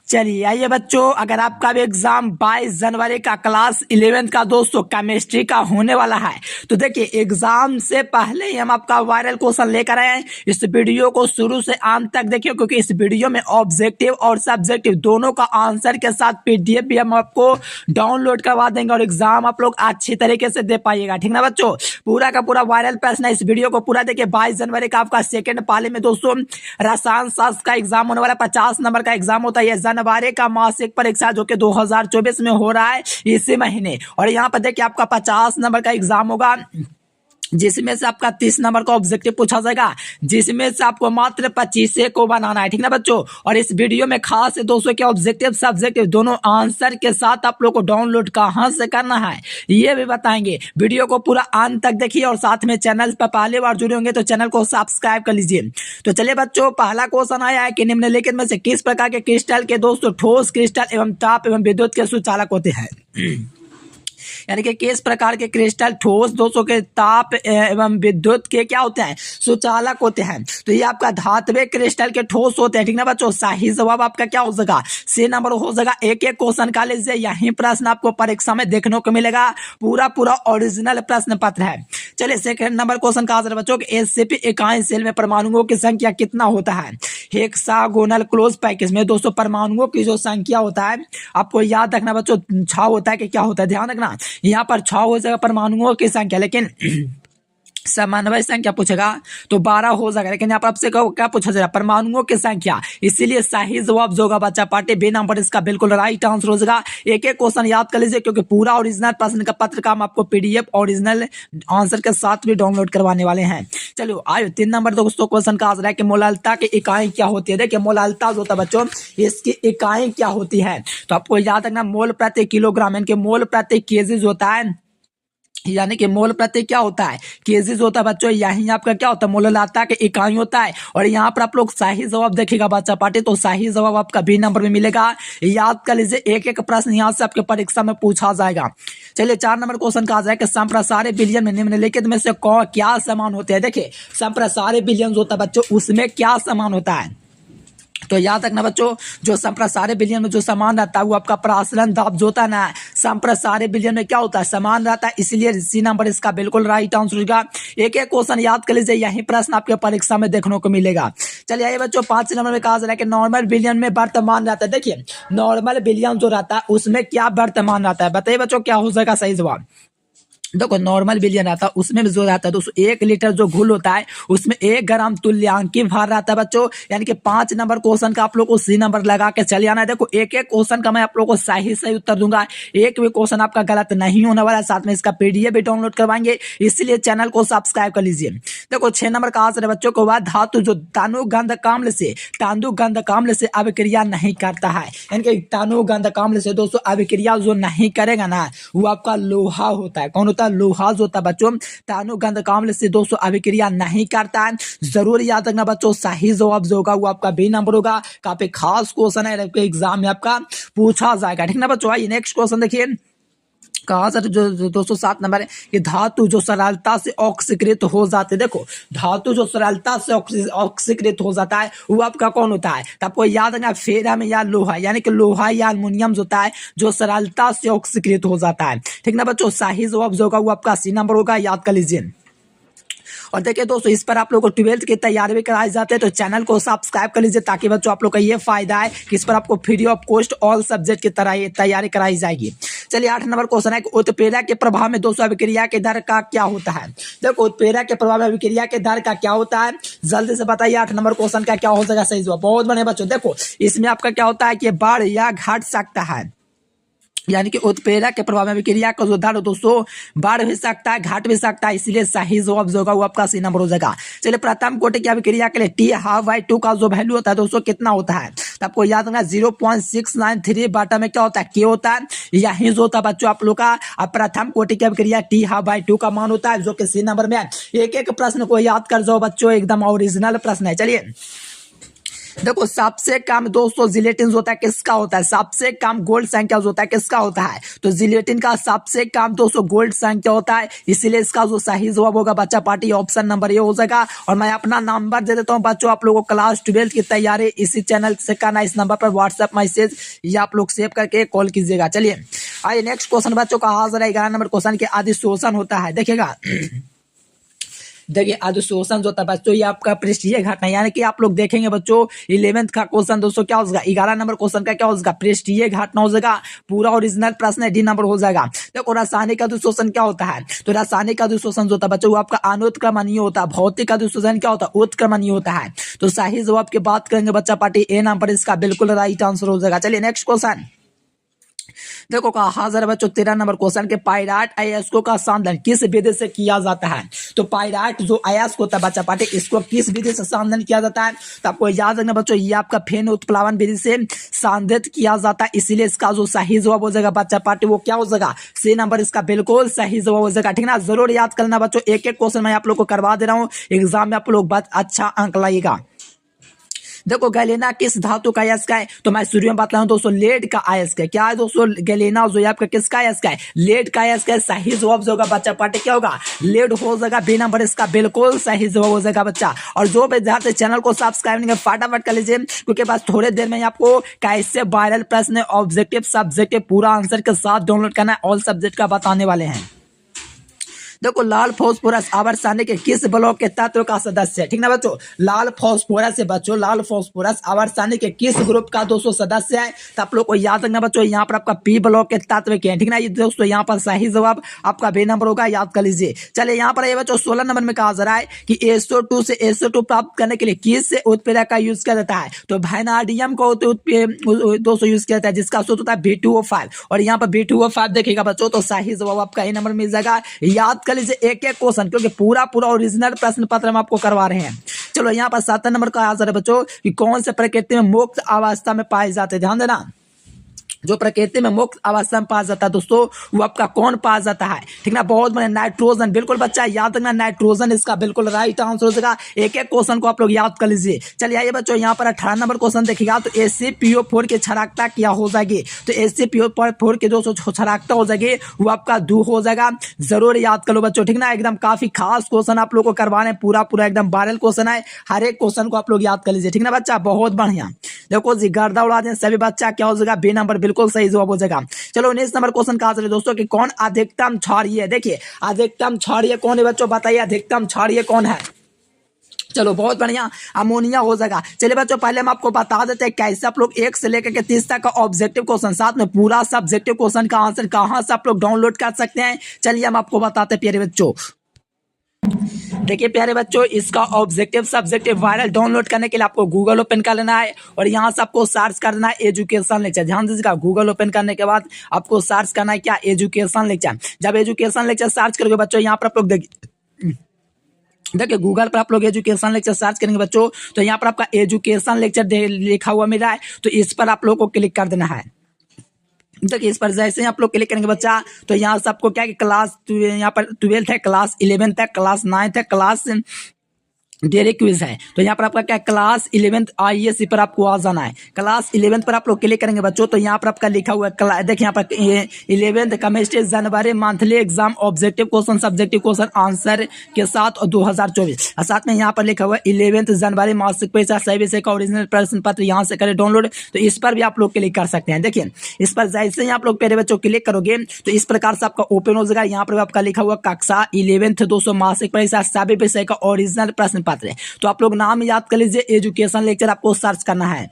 चलिए आइए बच्चों, अगर आपका भी एग्जाम 22 जनवरी का क्लास 11th का दोस्तों केमिस्ट्री का होने वाला है तो देखिए एग्जाम से पहले ही हम आपका वायरल क्वेश्चन लेकर आए हैं। इस वीडियो को शुरू से अंत तक देखिए, क्योंकि इस वीडियो में ऑब्जेक्टिव और सब्जेक्टिव दोनों का आंसर के साथ पीडीएफ भी हम आपको डाउनलोड करवा देंगे और एग्जाम आप लोग अच्छी तरीके से दे पाइएगा। ठीक ना बच्चों, पूरा का पूरा वायरल प्रश्न है। इस वीडियो को पूरा देखिए। 22 जनवरी का आपका सेकंड पाली में दोस्तों रसायन शास्त्र का एग्जाम होने वाला 50 नंबर का एग्जाम होता है। जनवरी का मासिक परीक्षा जो कि 2024 में हो रहा है इसी महीने, और यहाँ पर देखिए आपका 50 नंबर का एग्जाम होगा जिसमें से आपका 30 नंबर का ऑब्जेक्टिव पूछा जाएगा, जिसमें से आपको मात्र 25 को बनाना है। ठीक ना बच्चों, और इस वीडियो में खास है दोस्तों कि ऑब्जेक्टिव सब्जेक्टिव दोनों आंसर के साथ आप लोग को डाउनलोड कहां से करना है ये भी बताएंगे। वीडियो को पूरा अंत तक देखिए और साथ में चैनल पर पहली बार जुड़े होंगे तो चैनल को सब्सक्राइब कर लीजिए। तो चलिए बच्चों, पहला क्वेश्चन आया है कि निम्नलिखित में से किस प्रकार के क्रिस्टल के दोस्तों ठोस क्रिस्टल एवं ताप एवं विद्युत के सुचालक होते हैं। यानी कि किस प्रकार के क्रिस्टल ठोस दोस्तों के ताप एवं विद्युत के क्या होते हैं, सुचालक होते हैं। तो ये आपका धात्विक क्रिस्टल के ठोस होते हैं। ठीक ना बच्चों, सही जवाब आपका क्या हो जाएगा, सी नंबर हो जाएगा। एक एक क्वेश्चन का लीजिए, यही प्रश्न आपको परीक्षा में देखने को मिलेगा। पूरा पूरा ओरिजिनल प्रश्न पत्र है। चलिए सेकंड नंबर क्वेश्चन का आंसर बच्चों, एससीपी इकाई सेल में परमाणुओं की संख्या कितना होता है। हेक्सागोनल क्लोज पैकेज में दोस्तों परमाणुओं की जो संख्या होता है आपको याद रखना बच्चों, 6 होता है कि क्या होता है, ध्यान रखना। यहाँ पर 6 हो जाएगा परमाणुओं की संख्या, लेकिन समन्वय संख्या पूछेगा तो 12 हो जाएगा। लेकिन यहाँ पर आपसे क्या पूछा जाएगा, परमाणुओं की संख्या। इसीलिए सही जवाब जो होगा बच्चा पार्टी बी नंबर इसका बिल्कुल राइट आंसर हो जाएगा। एक एक क्वेश्चन याद कर लीजिए, क्योंकि पूरा ओरिजिनल प्रश्न का पत्र का हम आपको पीडीएफ ओरिजिनल आंसर के साथ भी डाउनलोड करवाने वाले हैं। चलो आयो 3 नंबर दोस्तों क्वेश्चन का आंसर है कि मोलालता की इकाई क्या होती है। देखिए मोलालता जो होता है बच्चों, इसकी इकाई क्या होती है तो आपको याद रखना मोल प्रति किलोग्राम, यानी कि मोल प्रति केजी होता है, यानी कि मोल प्रति क्या होता है, केजीज होता है बच्चों। यही आपका क्या होता है, मोलालता के इकाई होता है। और यहाँ पर आप लोग सही जवाब देखिएगा बच्चा पार्टी, तो सही जवाब आपका बी नंबर में मिलेगा। याद कर लीजिए, एक एक प्रश्न यहाँ से आपके परीक्षा में पूछा जाएगा। चलिए 4 नंबर क्वेश्चन का आ जाए कि संप्रसारित विलयन में निम्नलिखित में से क्या समान होते हैं। देखिए संप्रसारित विलयन जो होता है बच्चों उसमें क्या समान होता है, तो याद रखना बच्चों, जो संप्रसारित विलयन में जो समान रहता है वो आपका प्रासलन दाब जो होता है ना, संप्रसारित विलयन में क्या होता है, समान रहता है। इसलिए सी नंबर इसका बिल्कुल राइट आंसर होगा। एक एक क्वेश्चन याद कर लीजिए, यही प्रश्न आपके परीक्षा में देखने को मिलेगा। चलिए आइए बच्चों 5 नंबर में कहा जा रहा है कि नॉर्मल विलयन में वर्तमान रहता है। देखिए नॉर्मल विलयन जो रहता है उसमें क्या वर्तमान रहता है, बताइए बच्चों क्या हो जाएगा सही जवाब। देखो नॉर्मल विलयन रहता है उसमें जो रहता है दोस्तों 1 लीटर जो घुल होता है उसमें 1 ग्राम तुल्यांकी भार रहता है बच्चों। यानी कि 5 नंबर क्वेश्चन का आप लोग को सी नंबर लगा के चले आना है। देखो एक एक क्वेश्चन का मैं आप लोग को सही सही उत्तर दूंगा, एक भी क्वेश्चन आपका गलत नहीं होने वाला है। साथ में इसका पीडीएफ भी डाउनलोड करवाएंगे, इसलिए चैनल को सब्सक्राइब कर लीजिए। देखो 6 नंबर का आंसर है बच्चों को, वह धातु जो तानुगंधकाम्ल से अभिक्रिया नहीं करता है। यानी कि तानुगंधकाम्ल से दोस्तों अभिक्रिया जो नहीं करेगा ना वो आपका लोहा होता है। कौन होता है, लोहा जो होता है बच्चों तानुगंधकाम्ल से दोस्तों अभिक्रिया नहीं करता है। जरूर याद रखना बच्चों, सही जवाब जो होगा वो आपका बी नंबर होगा। काफी खास क्वेश्चन है, एग्जाम में आपका पूछा जाएगा। ठीक ना बच्चों, आइए नेक्स्ट क्वेश्चन देखिए। कहा सर जो 207 नंबर है कि धातु जो सरलता से ऑक्सीकृत हो जाते हैं। देखो धातु जो सरलता से ऑक्सीकृत हो जाता है वो आपका कौन होता है, तो आपको याद रखना फेरम या लोहा, यानी कि लोहा या एल्युमिनियम जो होता है जो सरलता से ऑक्सीकृत हो जाता है। ठीक ना बच्चों, सही जवाब जो होगा वो आपका सी नंबर होगा, याद कर लीजिए। और देखिए दोस्तों इस पर आप लोग को 12th की तैयारी भी कराई जाते हैं, तो चैनल को सब्सक्राइब कर लीजिए ताकि बच्चों आप लोग का ये फायदा है कि इस पर आपको free of cost all subject की तरह तैयारी कराई जाएगी। चलिए 8 नंबर क्वेश्चन है कि उत्प्रेरक के प्रभाव में दोस्तों अभिक्रिया के दर का क्या होता है। देखो उत्प्रेरक के प्रभाव में अभिक्रिया के दर का क्या होता है, जल्दी से बताइए 8 नंबर क्वेश्चन का क्या हो जाएगा सही जवाब। बहुत बढ़िया बच्चों, देखो इसमें आपका क्या होता है कि बढ़ या घट सकता है। यानी कि उत्प्रेरक के प्रभाव में अभिक्रिया का जो दर दोस्तों बढ़ भी सकता है घट भी सकता है, इसलिए सही जवाब जो होगा वो आपका सी नंबर हो जाएगा। चलिए प्रथम कोटि की अभिक्रिया के लिए T/2 का जो वैल्यू होता है दोस्तों कितना होता है, तो आपको याद रखना 0.693 बाटा में क्या होता है, के होता है। यही जो होता है बच्चों आप लोग का प्रथम कोटि की अभिक्रिया T/2 का मान होता है, जो कि सी नंबर में है। एक एक प्रश्न को याद कर जाओ बच्चों, एकदम ओरिजिनल प्रश्न है। चलिए देखो सबसे कम दोस्तों जिलेटिन होता है किसका होता है, सबसे कम गोल्ड संख्या होता है किसका होता है, तो जिलेटिन का सबसे कम दोस्तों गोल्ड संख्या होता है, इसीलिए इसका जो सही जवाब होगा बच्चा पार्टी ऑप्शन नंबर ये हो जाएगा। और मैं अपना नंबर दे देता हूँ बच्चों, आप लोगों को क्लास 12 की तैयारी इसी चैनल से करना, इस नंबर पर व्हाट्सएप मैसेज या आप लोग सेव करके कॉल कीजिएगा। चलिए आइए नेक्स्ट क्वेश्चन बच्चों का हाजिर है 11 नंबर क्वेश्चन के अधिशोषण होता है। देखिएगा देखिए अधिशोषण जो होता है बच्चों ये आपका पृष्ठीय घटना, यानी कि आप लोग देखेंगे बच्चों 11th का क्वेश्चन दोस्तों क्या हो जाएगा, 11 नंबर क्वेश्चन का क्या हो जाएगा, पृष्ठीय घटना हो जाएगा। पूरा ओरिजिनल प्रश्न है, डी नंबर हो जाएगा। देखो रासायनिक अधिशोषण क्या होता है, तो रासायनिक अधिशोषण जो होता है बच्चों वो आपका अनुत्क्रमणीय होता है। भौतिक अधिशोषण क्या होता है, उत्क्रमणीय होता है। तो सही जवाब की बात करेंगे बच्चा पार्टी ए नंबर इसका बिल्कुल राइट आंसर हो जाएगा। चलिए नेक्स्ट क्वेश्चन देखो कहा हाजिर है बच्चों 13 नंबर क्वेश्चन के पायराइट अयस्कों का संधान किस विधि से किया जाता है। तो पायराइट जो अयस्क होता है बच्चा पार्टी इसको किस विधि से संधान किया जाता है, तो आपको याद रखना बच्चों ये आपका फेन उत्प्लावन विधि से संधित किया जाता है, इसीलिए इसका जो सही जवाब हो जाएगा बच्चा पार्टी वो क्या हो जाएगा, सी नंबर इसका बिल्कुल सही जवाब हो जाएगा। ठीक ना, जरूर याद करना बच्चों, एक एक क्वेश्चन मैं आप लोग को करवा दे रहा हूँ, एग्जाम में आप लोग अच्छा अंक लाइएगा। देखो गैलेना किस धातु का अयस्क है, तो मैं शुरू में बता रहा हूं दोस्तों लेड का अयस्क है। क्या है दोस्तों, गैलेना जो है आपका किसका अयस्क है, लेड का अयस्क है। सही जवाब जो होगा बच्चा पार्टी क्या होगा, लेड हो जाएगा, बी नंबर इसका बिल्कुल सही जवाब हो जाएगा बच्चा। और जो विद्यार्थी चैनल को सब्सक्राइब नहीं कर फटाफट कर लीजिए, क्योंकि बस थोड़े देर में आपको कैसे वायरल प्रश्न ऑब्जेक्टिव सब्जेक्टिव पूरा आंसर के साथ डाउनलोड करना है, ऑल सब्जेक्ट का बताने वाले हैं। देखो लाल फास्फोरस आवर्तसानी के किस ब्लॉक के तत्व का सदस्य है, ठीक ना बच्चों, लाल फास्फोरस है बच्चों, लाल फास्फोरस आवर्तसानी के किस ग्रुप का दोस्तों सदस्य है, तो आप लोग को याद रखना बच्चों यहाँ पर आपका पी ब्लॉक के तत्व के हैं। ठीक ना, ये दोस्तों यहाँ पर सही जवाब आपका बी नंबर होगा, याद कर लीजिए। चलिए यहाँ पर ये बच्चों 16 नंबर में कहा जा रहा है कि SO2 से SO2 प्राप्त करने के लिए किस उत्प्रेरक का यूज किया जाता है, तो वैनाडियम को दोस्तों यूज किया जाता है, जिसका सूत्र होता है V2O5, और यहाँ पर V2O5 देखिएगा बच्चों, तो सही जवाब आपका ए नंबर मिल जाएगा। याद कर लीजिए एक एक क्वेश्चन, क्योंकि पूरा ओरिजिनल प्रश्न पत्र हम आपको करवा रहे हैं। चलो यहाँ पर 7 नंबर का आंसर है बच्चों कि कौन से प्रकृति में मुक्त अवस्था में पाए जाते हैं, ध्यान देना, जो प्रकृति में मुक्त अवस्था में पाया जाता है दोस्तों वो आपका कौन पाया जाता है। ठीक ना, बहुत बड़े नाइट्रोजन, बिल्कुल बच्चा याद रखना, नाइट्रोजन इसका बिल्कुल राइट आंसर हो जाएगा। एक एक क्वेश्चन को आप लोग याद कर लीजिए। चलिए आइए बच्चों यहाँ पर 18 नंबर क्वेश्चन देखिएगा, तो ACPO4 की क्षारकता क्या हो जाएगी, तो ACPO4 की दोस्तों क्षारकता हो जाएगी वो आपका 2 हो जाएगा। जरूर याद कर लो बच्चों, ठीक ना, एकदम काफी खास क्वेश्चन आप लोग को करवाने, पूरा एकदम वायरल क्वेश्चन है, हर एक क्वेश्चन को आप लोग याद कर लीजिए। ठीक ना बच्चा, बहुत बढ़िया। देखो जी गर्दा उड़ा दें सभी बच्चा, क्या हो जाएगा, बी नंबर बिल्कुल सही जवाब हो जाएगा। चलो 19 नंबर क्वेश्चन कहा चले दोस्तों कि कौन अधिकतम क्षारीय है। देखिए अधिकतम क्षारीय कौन है बच्चों, बताइए अधिकतम क्षारीय कौन है। चलो बहुत बढ़िया, अमोनिया हो जाएगा। चलिए बच्चों पहले हम आपको बता देते हैं कैसे आप लोग 1 से लेकर के 30 तक का ऑब्जेक्टिव क्वेश्चन, साथ में पूरा सब्जेक्टिव क्वेश्चन का आंसर कहां से आप लोग डाउनलोड कर सकते हैं। चलिए हम आपको बताते हैं प्यारे बच्चों। देखिए प्यारे बच्चों, इसका ऑब्जेक्टिव सब्जेक्टिव वायरल डाउनलोड करने के लिए आपको गूगल ओपन कर लेना है, और यहाँ से आपको सर्च करना है एजुकेशन लेक्चर। ध्यान दीजिएगा, गूगल ओपन करने के बाद आपको सर्च करना है क्या, एजुकेशन लेक्चर। जब एजुकेशन लेक्चर सर्च करोगे बच्चों, यहाँ पर आप लोग देखिए गूगल पर आप लोग एजुकेशन लेक्चर सर्च करेंगे बच्चों, तो यहाँ पर आपका एजुकेशन लेक्चर लिखा हुआ मिल रहा है, तो इस पर आप लोग को क्लिक कर देना है। देखिए इस पर जैसे ही आप लोग क्लिक करेंगे बच्चा, तो यहाँ से आपको क्या है कि क्लास यहाँ पर 12th है, क्लास 11th है, क्लास 9th है, क्लास डेली क्विज है, तो यहाँ पर आपका क्या क्लास 11th IESE पर आपको आ जाना है। क्लास 11th पर आप लोग क्लिक करेंगे बच्चों, तो यहाँ पर आपका लिखा हुआ है, देखिए यहाँ पर 11th केमिस्ट्री जनवरी monthly exam objective question subjective question answer के साथ 2024, और साथ में यहाँ पर लिखा हुआ है 11th जनवरी मासिक परीक्षा सही विषय का ओरिजिनल प्रश्न पत्र, यहाँ से करें डाउनलोड। तो इस पर भी आप लोग क्लिक कर सकते हैं। देखिए इस पर जैसे ही आप लोग पहले बच्चों क्लिक करोगे, तो इस प्रकार से आपका ओपन हो जाएगा। यहाँ पर आपका लिखा हुआ कक्षा 11th 200 मासिक परीक्षा सभी विषय का ओरिजिनल प्रश्न पत्र। तो आप लोग नाम याद कर लीजिए, एजुकेशन लेक्चर आपको सर्च करना है।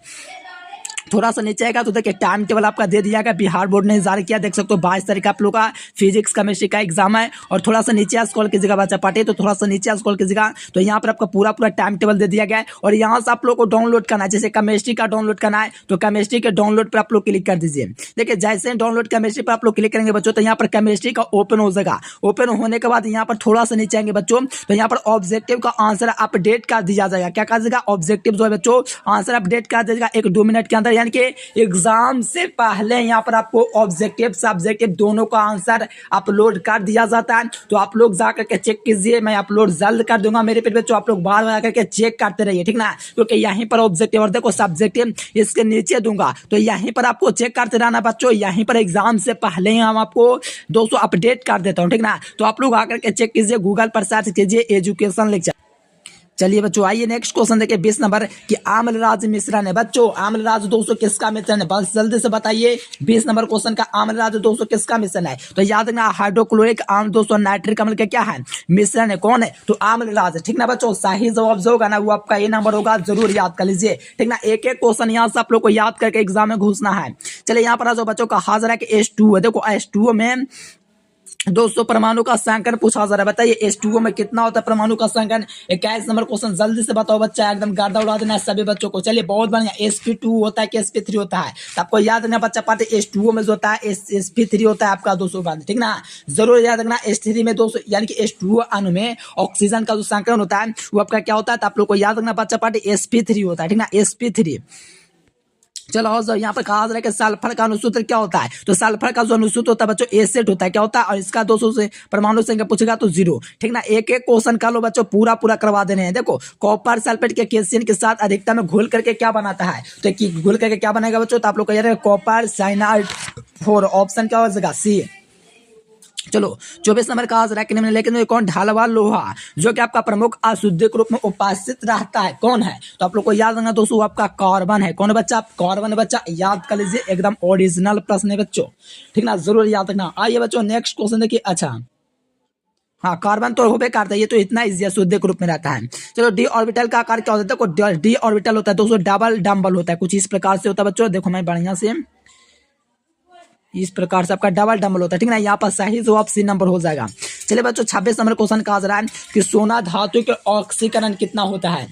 थोड़ा सा नीचे आएगा तो देखिए टाइम टेबल आपका दे दिया गया, बिहार बोर्ड ने जारी किया, देख सकते हो 22 तारीख आप लोग का फिजिक्स केमिस्ट्री का एग्जाम है। और थोड़ा सा नीचे स्क्रॉल कीजिएगा बच्चा पार्टी, तो थोड़ा सा नीचे स्क्रॉल कीजिएगा, तो यहाँ पर आपका पूरा टाइम टेबल दे दिया गया है, और यहाँ से आप लोग को डाउनलोड करना है। जैसे केमिस्ट्री का डाउनलोड करना है, तो केमिस्ट्री के डाउनलोड पर आप लोग क्लिक कर दीजिए। देखिए जैसे डाउनलोड केमिस्ट्री पर आप लोग क्लिक करेंगे बच्चों, तो यहाँ पर केमिस्ट्री का ओपन हो जाएगा। ओपन होने के बाद यहाँ पर थोड़ा सा नीचे आएंगे बच्चों, तो यहाँ पर ऑब्जेक्टिव का आंसर अपडेट कर दिया जाएगा। क्या कर देगा, ऑब्जेक्टिव जो है बच्चों आंसर अपडेट कर देगा 1-2 मिनट के अंदर। यानी कि एग्जाम से पहले यहाँ पर आपको ऑब्जेक्टिव सब्जेक्टिव दोनों का आंसर अपलोड कर दिया जाता है। तो आप लोग जाकर के चेक कीजिए, मैं अपलोड जल्द कर दूंगा मेरे पेज पे, तो आप लोग बार बार करके चेक करते रहिए, ठीक ना। क्योंकि यहीं पर ऑब्जेक्टिव और देखो सब्जेक्टिव इसके नीचे दूंगा, तो यहीं पर आपको चेक करते रहना बच्चों। यहीं पर एग्जाम से पहले ही हम आपको दोस्तों अपडेट कर देता हूँ, ठीक ना। तो आप लोग आकर के चेक कीजिए, गूगल पर सर्च कीजिए एजुकेशन लेक्चर। चलिए बच्चों आइए नेक्स्ट क्वेश्चन देखिए 20 नंबर कि आम्लराज मिश्रण है। बच्चों आम्लराज दोस्तों किसका मिश्रण है, बस जल्दी से बताइए। 20 नंबर क्वेश्चन का आम्लराज दोस्तों किसका मिश्रण है, तो याद रखना हाइड्रोक्लोरिक आम्ल दोस्तों नाइट्रिक अम्ल का क्या है मिश्रण है, कौन है, तो आम्लराज, ठीक ना बच्चों। सही जवाब जो होगा ना वो आपका ये नंबर होगा, जरूर याद कर लीजिए, ठीक ना। एक एक क्वेश्चन यहाँ से आप लोग को याद करके एग्जाम में घुसना है। चलिए यहाँ पर जो बच्चों का हाजिर है कि H2 है। देखो H2 में दोस्तों परमाणु का संख्या पूछा जा रहा है, बताइए H2O में कितना होता है परमाणु का संख्या। 21 नंबर क्वेश्चन जल्दी से बताओ बच्चा, एकदम गर्दा उड़ा देना है सभी बच्चों को। चलिए बहुत बढ़िया, sp2 होता है कि sp3 होता है, तो आपको याद रखना बच्चा पाते H2O में जो होता है sp3 होता है आपका दोस्तों, ठीक ना। जरूर याद रखना H3 में दोस्तों यानी कि H2O अणु में ऑक्सीजन का जो संकलन होता है वो आपका क्या होता है, तो आप लोग को याद रखना बच्चा पाते sp3 होता है, ठीक ना, sp3। चलो और यहाँ पर कहा जा रहा है कि सल्फर का अनुसूत्र क्या होता है, तो सल्फर का जो अनुसूत्र होता है बच्चों एसिड होता है, क्या होता है, और इसका 200 से परमाणु संख्या पूछेगा तो 0, ठीक ना। एक एक क्वेश्चन कर लो बच्चों, पूरा पूरा करवा देने हैं। देखो कॉपर सल्फेट के कैल्शियम के साथ अधिकता में घोल करके क्या बनाता है, तो घोल करके क्या बनेगा बच्चों, तो आप लोग कह रहे हैं कॉपर साइनाइड 4, ऑप्शन क्या हो जाएगा सी। चलो 24 नंबर का आंसर है कि लेकिन कौन ढालवा लोहा जो कि आपका प्रमुख अशुद्धि के रूप में उपस्थित रहता है, कौन है, तो आप लोग को याद रखना दोस्तों आपका कार्बन है। कौन बच्चा, कार्बन बच्चा, याद कर लीजिए, एकदम ओरिजिनल प्रश्न है बच्चों, ठीक ना, जरूर याद रखना। आइए बच्चों नेक्स्ट क्वेश्चन देखिए। अच्छा हाँ कार्बन तो होबे करता है, ये तो इतना इजी शुद्ध के रूप में रहता है। चलो डी ऑर्बिटल का आकार क्या होता है, डी ऑर्बिटल होता है दोस्तों डबल डम्बल होता है, कुछ इस प्रकार से होता है बच्चों। देखो मैं बढ़िया से इस प्रकार से आपका डबल डबल होता है, ठीक ना। यहाँ पर सही जवाब सी नंबर हो जाएगा। चलिए बच्चों 26 नंबर क्वेश्चन का आ रहा है कि सोना धातु के ऑक्सीकरण कितना होता है,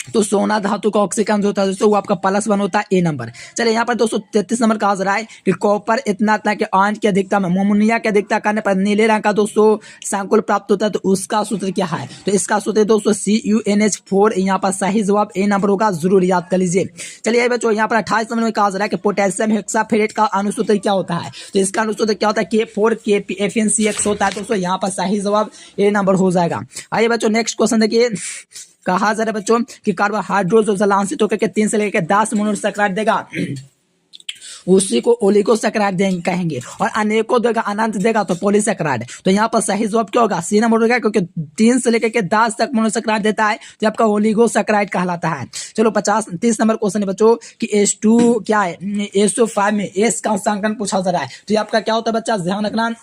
तो सोना धातु का ऑक्सीकरण जो होता है दोस्तों वो आपका +1 होता है, ए नंबर। चलिए यहाँ पर दोस्तों 33 नंबर का आ रहा है कि कॉपर इतना के आयन की अधिकता में मोमोनिया की अधिकता करने पर नीले रंग का दोस्तों संकुल प्राप्त होता है, तो उसका सूत्र क्या है, तो इसका सूत्र दोस्तों CuNH4। यहाँ पर सही जवाब ए नंबर होगा, जरूर याद कर लीजिए। चलिए बच्चों यहाँ पर 28 नंबर में कहा जा रहा है कि पोटेशियम हेक्साफेरेट का अनुसूत्र क्या होता है, तो इसका अनुसूत्र क्या होता है K4KPFnCX होता है दोस्तों। यहाँ पर सही जवाब ए नंबर हो जाएगा। आइए बच्चों नेक्स्ट क्वेश्चन देखिए। कहा जा रहा है बच्चों कि कार्बोहाइड्रेट जो जलांशित होकर के 3 से लेकर 10 मोनोसैकराइड देगा उसी को ओलिगोसैकराइड कहेंगे, और अनेकों देगा अनंत देगा तो पॉलीसैकराइड। तो यहाँ पर सही जवाब क्या होगा, सी नंबर होगा, क्योंकि 3 से लेकर के 10 तक मोनोसैकराइड देता है जो आपका ओलिगोसैकराइड कहलाता है। चलो 30 नंबर क्वेश्चन है बच्चों कि H2 क्या है, SO5 में एस का संकलन पूछा जा रहा है, तो आपका क्या होता है बच्चा, ध्यान रखना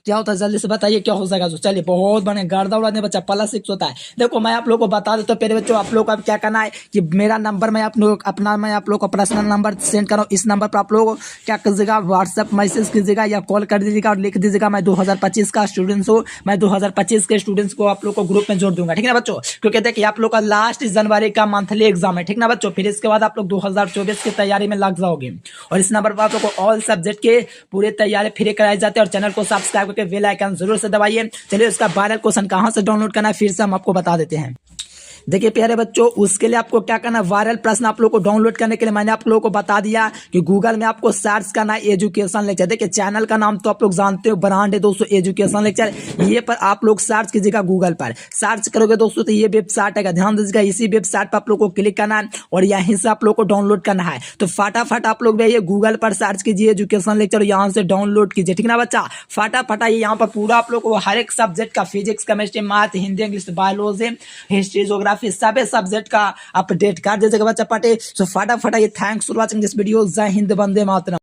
क्या होता है, जल्दी से बताइए क्या हो जाएगा। तो चलिए बहुत बने गर्दा उड़ाने बच्चा +6 होता है। देखो मैं आप लोग को बता देता हूँ, पहले बच्चों आप लोग को अब क्या करना है कि मेरा नंबर मैं आप लोग को पर्सनल नंबर सेंड कर रहा हूँ, इस नंबर पर आप लोग क्या कीजिएगा, व्हाट्सएप मैसेज कीजिएगा या कॉल कर दीजिएगा और लिख दीजिएगा मैं 2025 का स्टूडेंट्स हूँ, मैं 2025 के स्टूडेंट्स को आप लोग को ग्रुप में जोड़ दूंगा, ठीक है बच्चों। क्योंकि देखिए आप लोग का लास्ट जनवरी का मंथली एग्जाम है, ठीक ना बच्चों, फिर इसके बाद आप लोग 2024 की तैयारी में लग जाओगे, और इस नंबर पर आप लोग को ऑल सब्जेक्ट के पूरे तैयारी फ्री कराई जाते हैं। और चैनल को सब्सक्राइब करके बेल आइकन जरूर से दबाइए। चलिए उसका वायरल क्वेश्चन कहां से डाउनलोड करना है फिर से हम आपको बता देते हैं। देखिए प्यारे बच्चों उसके लिए आपको क्या करना है, वायरल प्रश्न आप लोग को डाउनलोड करने के लिए मैंने आप लोगों को बता दिया कि गूगल में आपको सर्च करना है एजुकेशन लेक्चर। देखिए चैनल का नाम तो आप लोग जानते हो, ब्रांड है दोस्तों एजुकेशन लेक्चर। ये पर आप लोग सर्च कीजिएगा, गूगल पर सर्च करोगे दोस्तों तो ये वेबसाइट है, ध्यान दीजिएगा इसी वेबसाइट पर आप लोग को क्लिक करना है और यहीं से आप लोग को डाउनलोड करना है। तो फटाफट आप लोग भैया गूगल पर सर्च कीजिए एजुकेशन लेक्चर, यहाँ से डाउनलोड कीजिए, ठीक ना बच्चा। फटाफट आइए, यहाँ पर पूरा आप लोग को हर एक सब्जेक्ट का physics chemistry math Hindi English biology history geography सभी सब्जेक्ट का अपडेट कर दीजिएगा बच्चा पाटे। सो फटाफट ये thanks for watching this video. जय हिंद, वंदे मातरम।